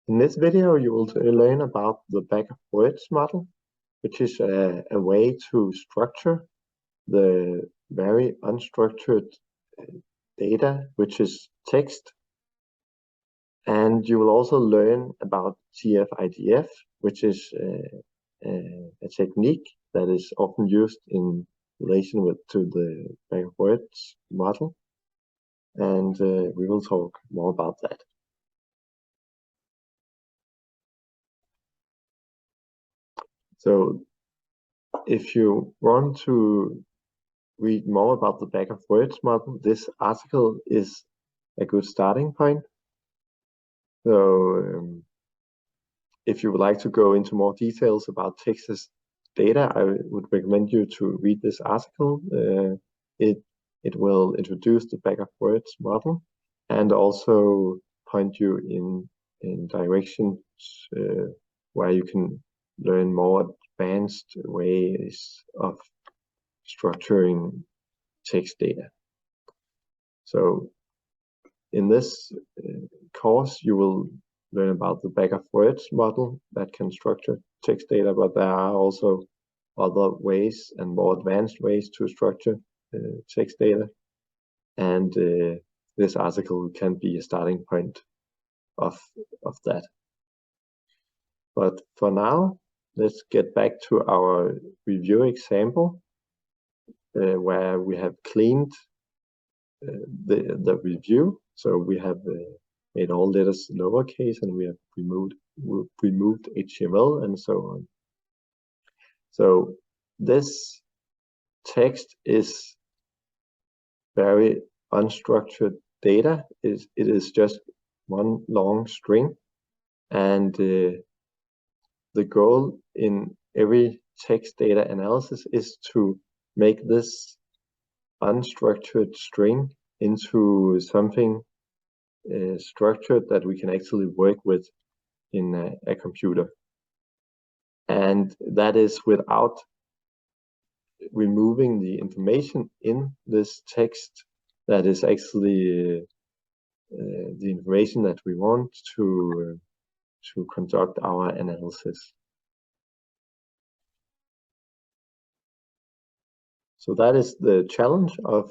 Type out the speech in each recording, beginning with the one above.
In this video, you will learn about the bag of words model, which is a way to structure the very unstructured data, which is text. And you will also learn about TF-IDF, which is a technique that is often used in relation to the bag of words model. And we will talk more about that. So if you want to read more about the bag of words model, this article is a good starting point. So if you would like to go into more details about text data, I would recommend you to read this article. It will introduce the bag of words model and also point you in directions where you can learn more advanced ways of structuring text data. So in this course, you will learn about the bag of words model that can structure text data, but there are also other ways and more advanced ways to structure text data. And this article can be a starting point of that. But for now, let's get back to our review example, where we have cleaned the review. So we have made all letters lowercase, and we have removed HTML and so on. So this text is very unstructured data. It is just one long string, and the goal in every text data analysis is to make this unstructured string into something structured that we can actually work with in a computer. And that is without removing the information in this text that is actually the information that we want to conduct our analysis. So that is the challenge of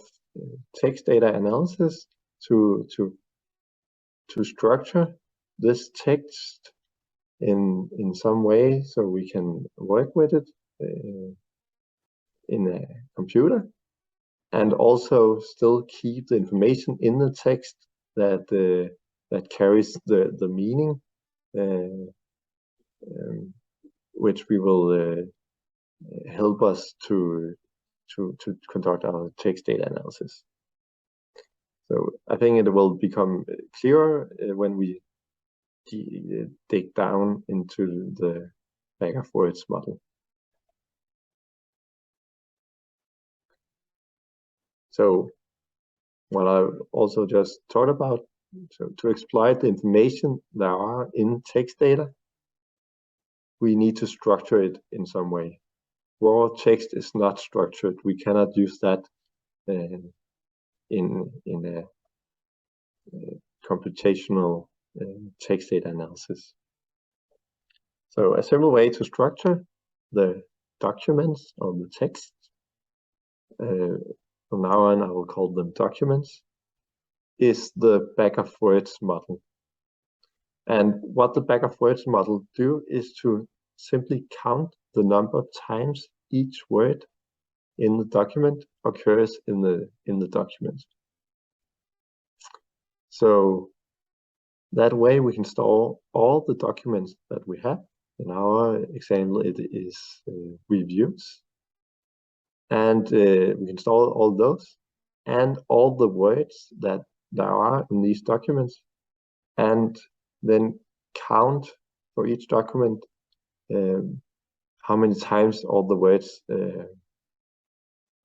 text data analysis, to structure this text in some way so we can work with it in a computer, and also still keep the information in the text that carries the meaning, which we will help us to conduct our text data analysis. So I think it will become clearer when we dig down into the bag of words model. So what I also just talked about, so to exploit the information there are in text data, we need to structure it in some way. Raw text is not structured. We cannot use that in a computational text data analysis. So a simple way to structure the documents or the text, from now on I will call them documents, is the bag of words model. And what the bag of words model do is to simply count the number of times each word in the document occurs in the document. So that way we can store all the documents that we have. In our example, it is reviews, and we can store all those and all the words that there are in these documents, and then count for each document how many times all the words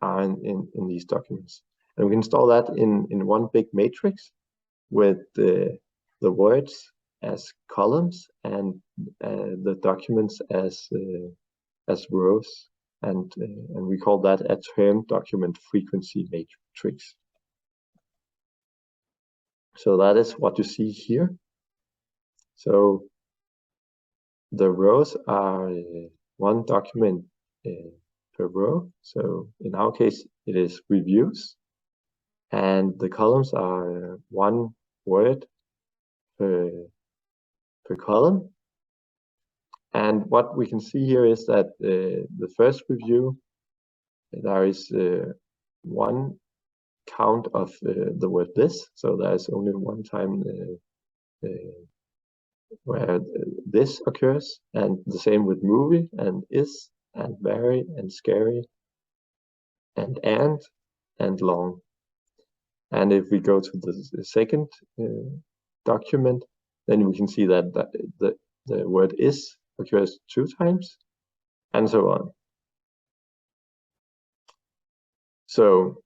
are in these documents. And we can store that in one big matrix with the words as columns and the documents as rows, and we call that a term document frequency matrix. So that is what you see here. So the rows are one document per row. So in our case, it is reviews, and the columns are one word per column. And what we can see here is that the first review, there is one count of the word this, so there's only one time where this occurs, and the same with movie and is and very and scary and long. And if we go to the second document, then we can see that the word is occurs 2 times, and so on. So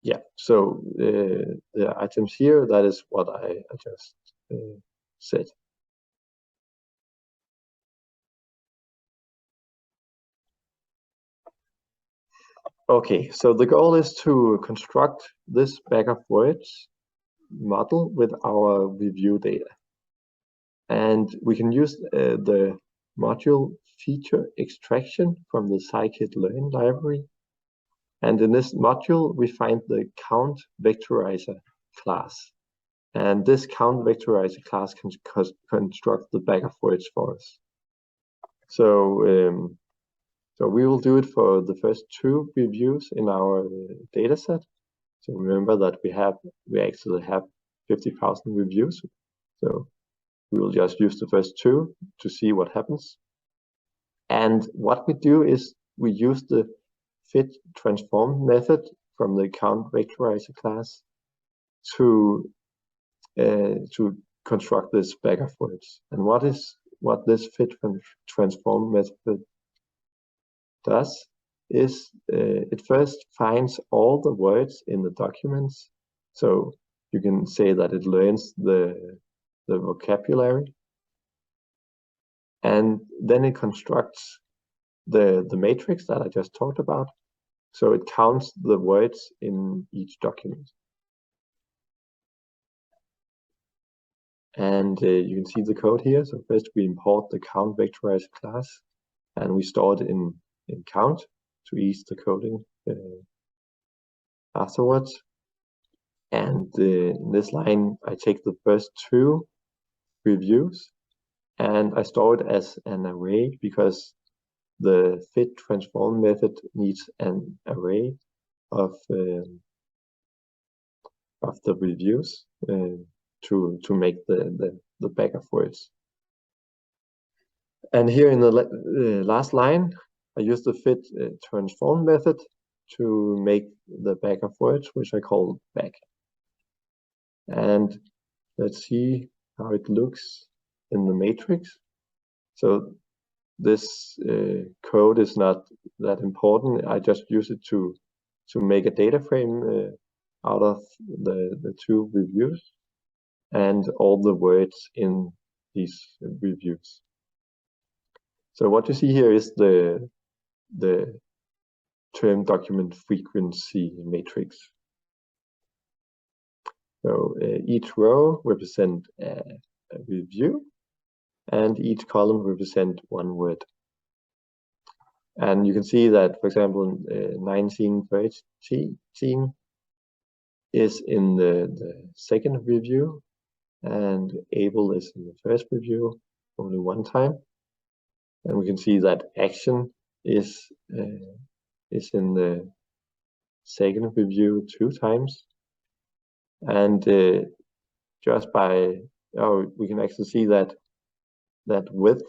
yeah, so the items here, that is what I just said. Okay, so the goal is to construct this bag of words model with our review data. And we can use the module feature extraction from the scikit-learn library. And in this module, we find the count vectorizer class. And this count vectorizer class can construct the bag of words for us. So, so we will do it for the first 2 reviews in our data set. So remember that we actually have 50,000 reviews. So we will just use the first 2 to see what happens. And what we do is we use the fit transform method from the count vectorizer class to construct this bag of words. And what this fit transform method does is it first finds all the words in the documents. So you can say that it learns the vocabulary, and then it constructs the matrix that I just talked about. So it counts the words in each document. And you can see the code here. So first we import the count vectorizer class, and we store it in count to ease the coding afterwards. And in this line, I take the first 2 reviews and I store it as an array because the fit transform method needs an array of the reviews to make the bag of words. And here in the last line, I use the fit transform method to make the bag of words, which I call bag. And let's see how it looks in the matrix. So this code is not that important. I just use it to make a data frame out of the 2 reviews and all the words in these reviews. So what you see here is the term document frequency matrix. So each row represents a review, and each column represents 1 word. And you can see that, for example, 1913 is in the second review, and able is in the first review only 1 time. And we can see that action is in the second review 2 times. And just by we can actually see that width,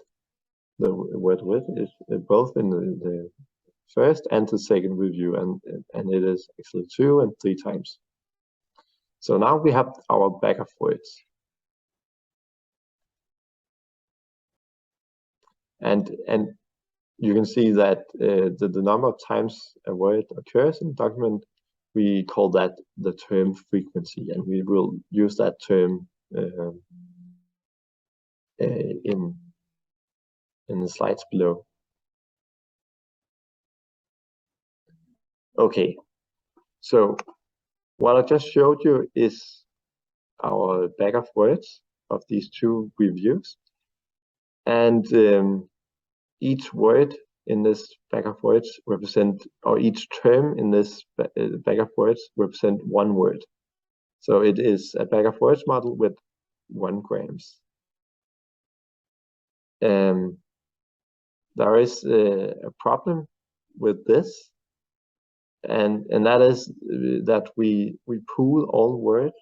the word width, is both in the first and the second review, and it is actually 2 and 3 times. So now we have our bag of words. And you can see that the number of times a word occurs in the document, we call that the term frequency, and we will use that term in the slides below. Okay, so what I just showed you is our bag of words, of these two reviews, and each word in this bag of words represent, or each term in this bag of words represent one word. So it is a bag of words model with 1 grams. There is a problem with this, and that is that we pool all words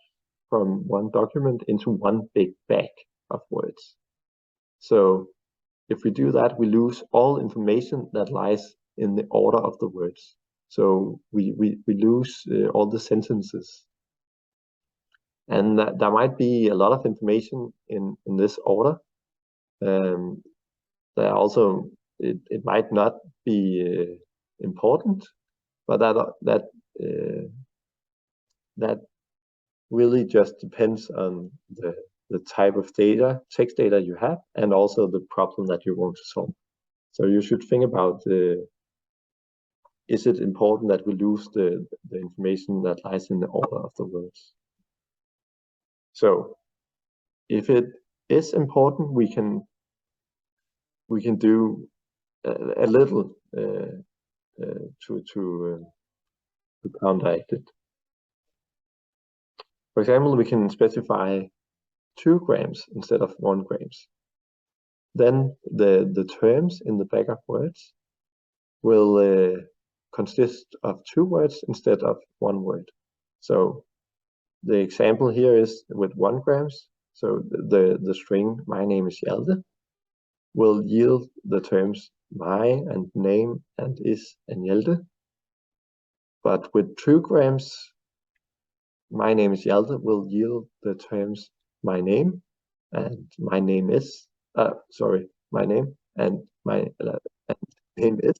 from one document into one big bag of words. So if we do that, we lose all information that lies in the order of the words. So we lose all the sentences. And there might be a lot of information in this order. There also, it might not be important, but that really just depends on the type of data, text data you have, and also the problem that you want to solve. So you should think about, is it important that we lose the information that lies in the order of the words? So if it is important, we can do a little to counteract it. For example, we can specify 2 grams instead of 1 grams. Then the terms in the bag of words will consist of 2 words instead of 1 word. So the example here is with 1 grams. So the string "my name is Hjalte" will yield the terms "my" and "name" and "is" and "Hjalte." But with 2 grams, "my name is Hjalte" will yield the terms "my name" and "my name is." My name and my and name is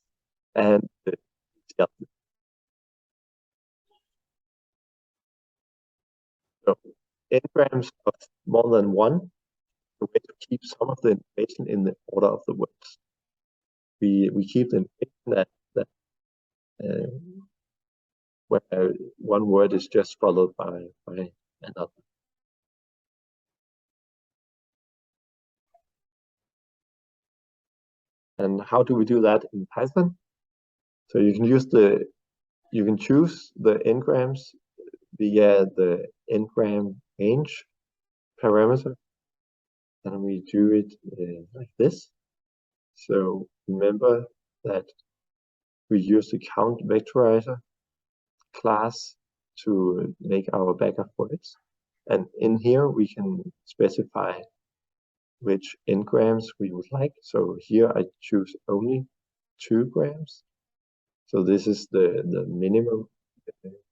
and Hjalte. So n-grams of more than 1, the way to keep some of the information in the order of the words. We keep the information that where one word is just followed by another. And how do we do that in Python? So you can choose the n-grams via the n-gram range parameter, and we do it like this. So remember that we use the count vectorizer class to make our bag of words, and in here we can specify which n-grams we would like. So here I choose only 2 grams. So this is the minimum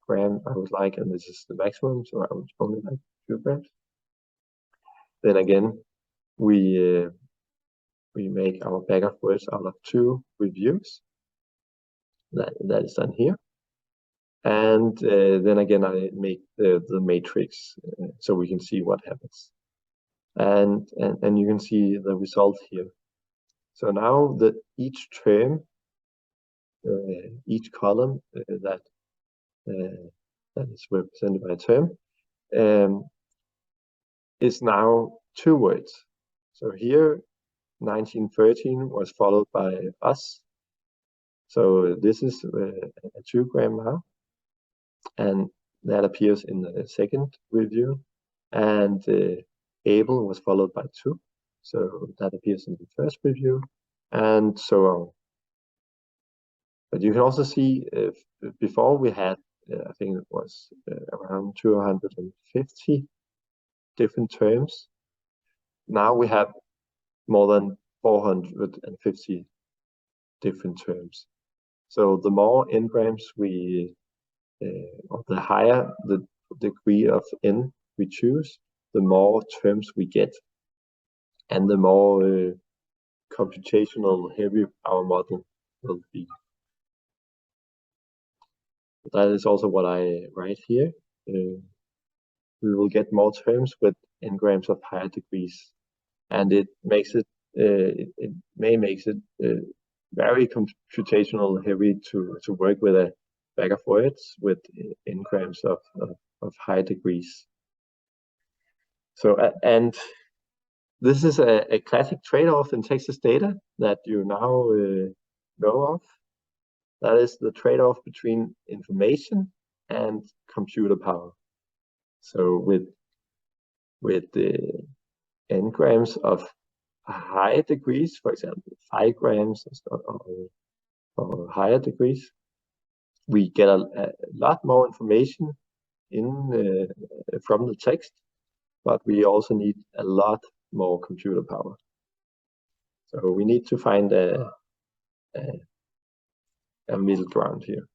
gram I would like, and this is the maximum. So I would only like 2 grams. Then again, we make our bag of words out of 2 reviews. That is done here. And then again, I make the matrix so we can see what happens. And you can see the result here. So now that each term, each column that is represented by a term is now 2 words. So here 1913 was followed by us. So this is a 2 gram now, and that appears in the second review. And able was followed by 2, so that appears in the first review, and so on. But you can also see before we had, I think it was around 250 different terms. Now we have more than 450 different terms. So the more n-grams or the higher the degree of n we choose, the more terms we get, and the more computational heavy our model will be. That is also what I write here. We will get more terms with n-grams of higher degrees, and it makes it it may makes it very computational heavy to work with a bag of words with n-grams of high degrees. So and This is a classic trade-off in Texas data that you now know of. That is the trade-off between information and computer power. So with the n-grams of high degrees, for example, 5 grams or higher degrees, we get a lot more information in from the text, but we also need a lot more computer power. So we need to find a middle ground here.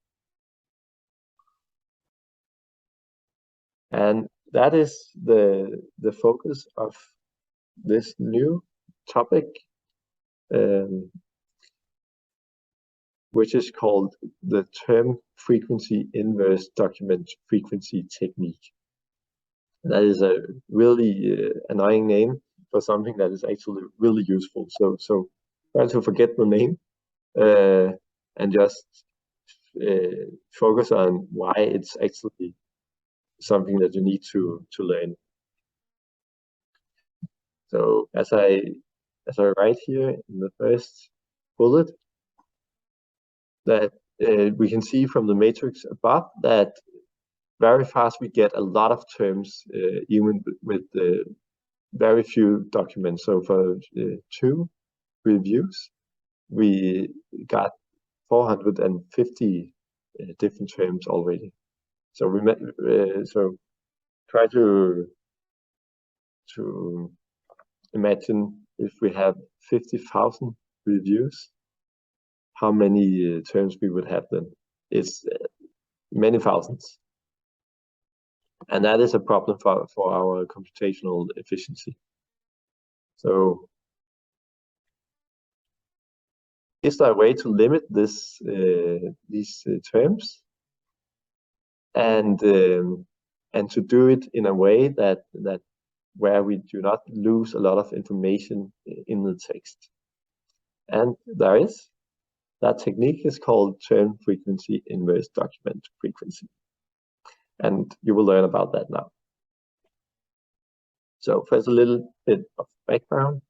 And that is the focus of this new topic, which is called the term frequency inverse document frequency technique. That is a really annoying name for something that is actually really useful. So try to forget the name and just focus on why it's actually something that you need to learn. So as I write here in the first bullet, that we can see from the matrix above that very fast we get a lot of terms, even with very few documents. So for 2 reviews, we got 450 different terms already. So we so try to imagine if we have 50,000 reviews, how many terms we would have then. It's many thousands. And that is a problem for our computational efficiency. So is there a way to limit this these terms and to do it in a way that where we do not lose a lot of information in the text? And there is. That technique is called term frequency inverse document frequency. And you will learn about that now. So first a little bit of background.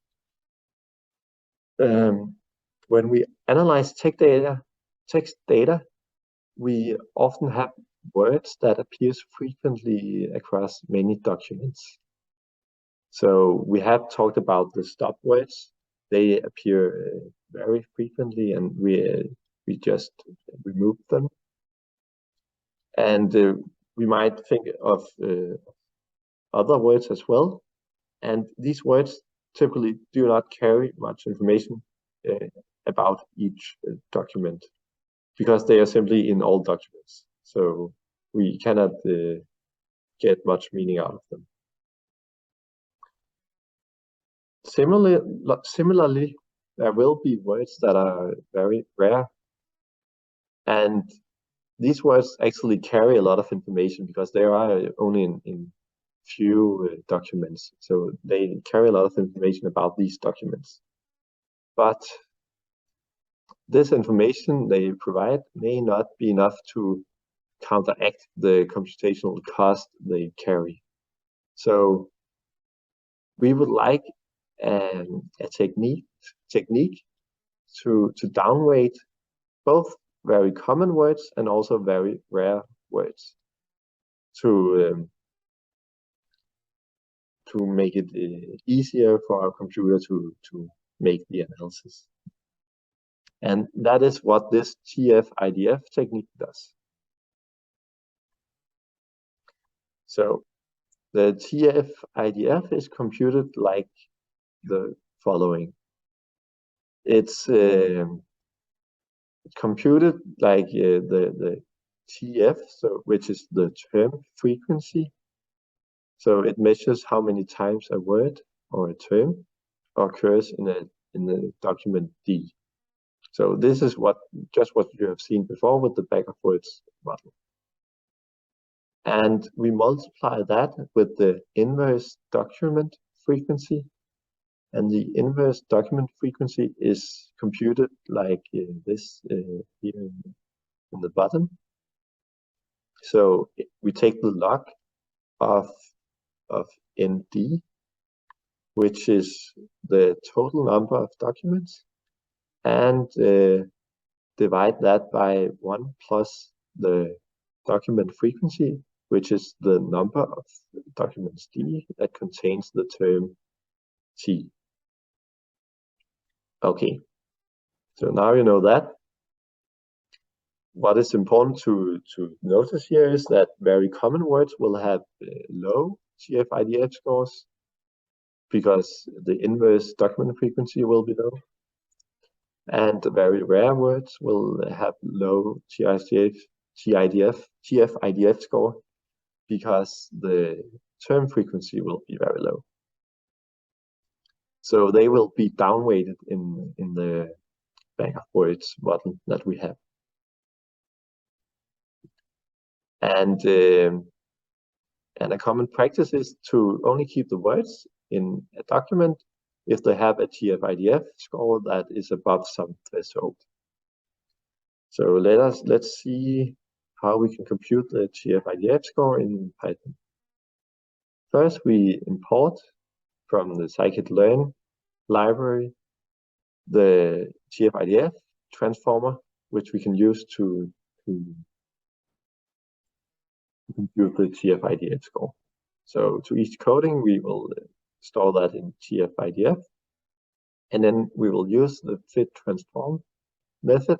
When we analyze text data, we often have words that appears frequently across many documents. So we have talked about the stop words. They appear very frequently, and we just remove them. And we might think of other words as well. And these words typically do not carry much information about each document, because they are simply in all documents. So we cannot get much meaning out of them. Similarly, there will be words that are very rare, and these words actually carry a lot of information because they are only in few documents, so they carry a lot of information about these documents. But this information they provide may not be enough to counteract the computational cost they carry. So we would like a technique to downweight both very common words and also very rare words to make it easier for our computer to make the analysis. And that is what this TF-IDF technique does. So the TF-IDF is computed like the following. It's computed like the TF, so which is the term frequency. So it measures how many times a word or a term occurs in the document D. So this is just what you have seen before with the back-of-words model. And we multiply that with the inverse document frequency. And the inverse document frequency is computed like this here in the bottom. So we take the log of ND, which is the total number of documents, and divide that by 1 plus the document frequency, which is the number of documents D that contains the term T. Okay, so now you know that. What is important to notice here is that very common words will have low TF-IDF scores because the inverse document frequency will be low. And very rare words will have low TF-IDF score because the term frequency will be very low. So they will be downweighted in the bank of words model that we have. And a common practice is to only keep the words in a document if they have a TF-IDF score that is above some threshold. So let's see how we can compute the TF-IDF score in Python. First, we import from the scikit-learn library the TF-IDF transformer, which we can use to compute the TF-IDF score. So to each coding, we will store that in TF-IDF, and then we will use the fit transform method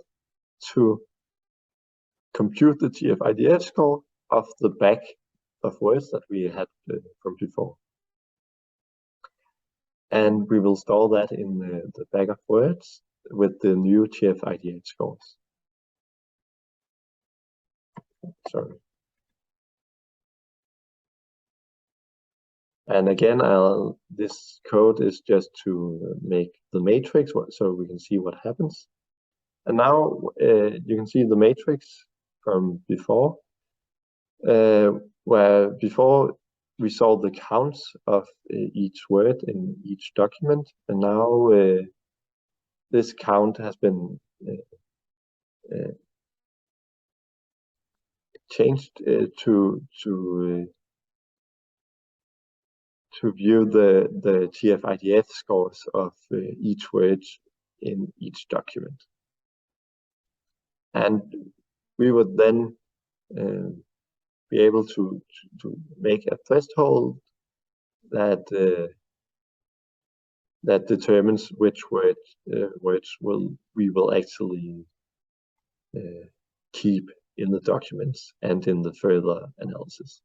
to compute the TF-IDF score of the back of words that we had from before. And we will store that in the back of words with the new TF-IDF scores. Sorry. And again, this code is just to make the matrix so we can see what happens. And now you can see the matrix from before, where before we saw the counts of each word in each document, and now this count has been changed to view the TF-IDF scores of each word in each document. And we would then be able to make a threshold that that determines which words we will actually keep in the documents and in the further analysis.